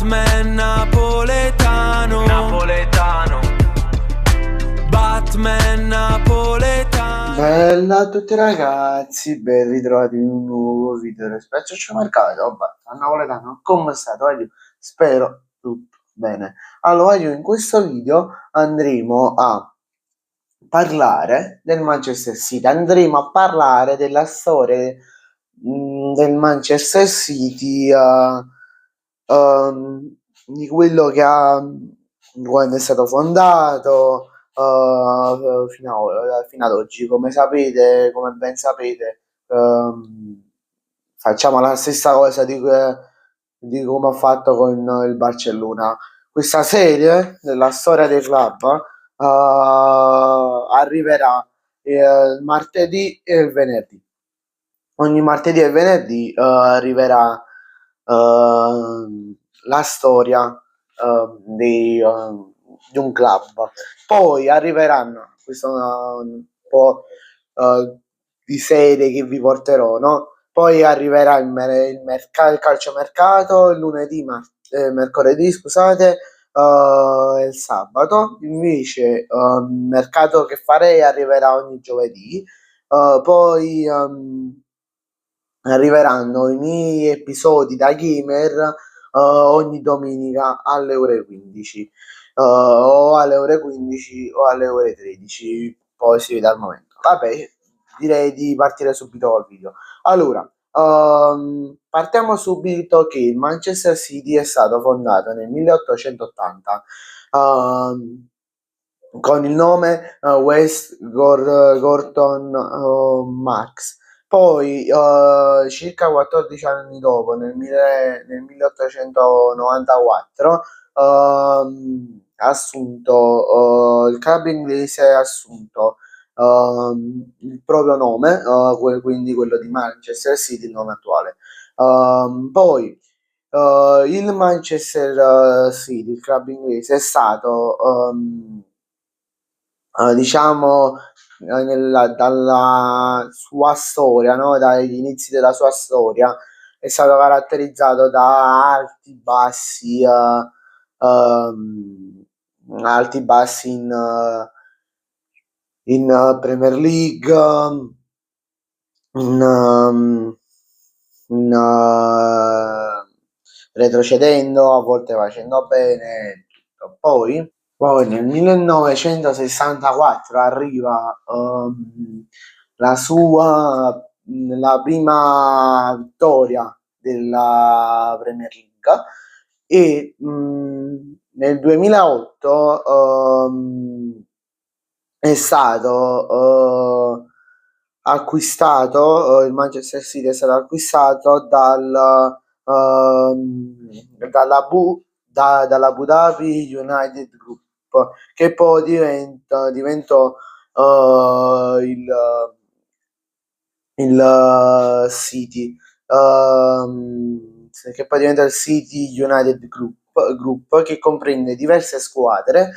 Batman napoletano. Batman napoletano. Bella a tutti ragazzi, ben ritrovati in un nuovo video del Spezio Mercato. Batman napoletano, come state? Spero tutto bene. Allora, io in questo video andremo a parlare del Manchester City, andremo a parlare della storia del Manchester City, di quello che ha, quando è stato fondato, fino ad oggi. Come sapete, come ben sapete, facciamo la stessa cosa di come ho fatto con il Barcellona. Questa serie della storia del club arriverà il martedì e il venerdì. Ogni martedì e venerdì arriverà la storia di un club. Poi arriveranno, questo è un po' di serie che vi porterò, no? Poi arriverà il calciomercato il lunedì, mercoledì, scusate, il sabato. Invece il mercato che farei arriverà ogni giovedì. Poi arriveranno i miei episodi da gamer ogni domenica alle ore 15, o alle ore 15 o alle ore 13, poi si vede al momento. Vabbè, direi di partire subito col video. Allora, partiamo subito che il Manchester City è stato fondato nel 1880 con il nome West Gorton Max. Poi circa 14 anni dopo, nel 1894, il club inglese ha assunto il proprio nome, quindi quello di Manchester City, il nome attuale. Poi il Manchester City, il club inglese, è stato diciamo dalla sua storia, no? Dagli inizi della sua storia, è stato caratterizzato da alti bassi in Premier League, retrocedendo, a volte facendo bene. Poi nel 1964 arriva la prima vittoria della Premier League e nel 2008 è stato acquistato, il Manchester City è stato acquistato dall'Abu Dhabi United Group, che poi diventò il City, che poi diventa il City United Group, che comprende diverse squadre,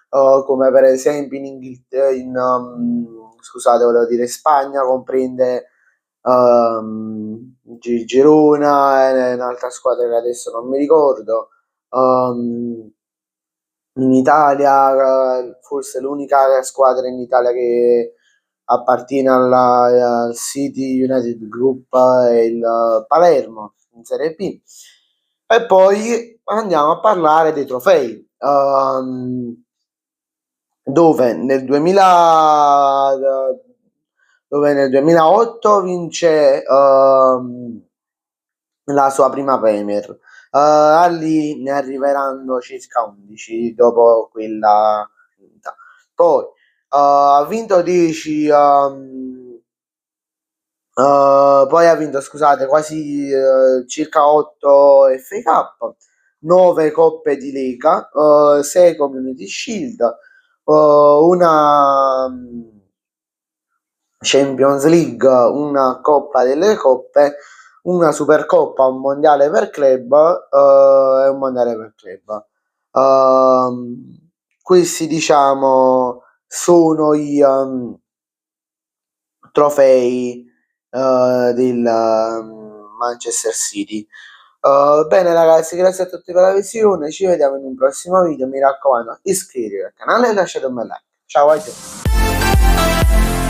come per esempio in Inghilterra, scusate, volevo dire Spagna, comprende Girona e un'altra squadra che adesso non mi ricordo. In Italia, forse l'unica squadra in Italia che appartiene al City United Group è il Palermo in Serie B. E poi andiamo a parlare dei trofei, dove nel 2008 vince la sua prima Premier. Lì ne arriveranno circa 11 dopo quella vinta. Poi ha vinto 10, poi ha vinto, scusate, quasi circa 8 FA Cup, 9 coppe di Lega, 6 Community Shield, una Champions League, una Coppa delle Coppe, una Supercoppa, un mondiale per club e un mondiale per club. Questi, diciamo, sono i trofei del Manchester City. Bene ragazzi, grazie a tutti per la visione, ci vediamo in un prossimo video, mi raccomando iscrivetevi al canale e lasciate un bel like. Ciao a tutti.